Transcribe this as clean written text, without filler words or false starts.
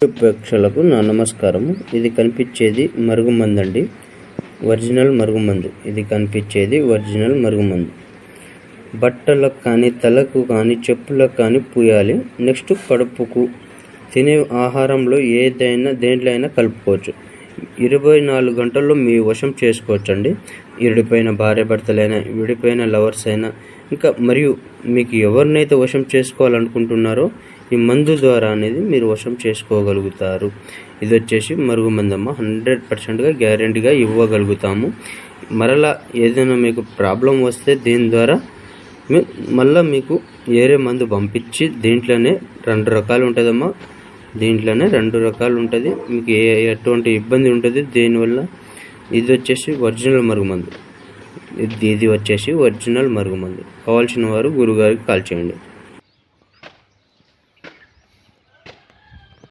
ప్రేక్షకులకు నా నమస్కారము. ఇది కనిపించేది మరుగుమందు అండి, ఒరిజినల్ మరుగుమందు. ఇది కనిపించేది ఒరిజినల్ మరుగుమందు. బట్టలకు కానీ, తలకు కానీ, చెప్పులకు కానీ పూయాలి. నెక్స్ట్ కడుపుకు, తినే ఆహారంలో దేంట్లో అయినా కలుపుకోవచ్చు. 24 గంటల్లో మీ వశం చేసుకోవచ్చు అండి. విడిపోయిన భార్యాభర్తలైనా, విడిపోయిన లవర్స్ అయినా, ఇంకా మరియు మీకు ఎవరినైతే వశం చేసుకోవాలనుకుంటున్నారో ఈ మందు ద్వారా అనేది మీరు వశం చేసుకోగలుగుతారు. ఇది వచ్చేసి మరుగుమందమ్మ, 100%గా గ్యారెంటీగా ఇవ్వగలుగుతాము. మరలా ఏదైనా మీకు ప్రాబ్లం వస్తే దీని ద్వారా మళ్ళీ మీకు వేరే మందు పంపించి దీంట్లోనే 2 రకాలు ఉంటుందమ్మా. దీంట్లోనే 2 రకాలు ఉంటుంది. మీకు ఎటువంటి ఇబ్బంది ఉంటుంది దీనివల్ల. ఇది వచ్చేసి ఒరిజినల్ మరుగుమందు. ఇది వచ్చేసి ఒరిజినల్ మరుగుమందు. కావాల్సిన వారు గురుగారికి కాల్ చేయండి.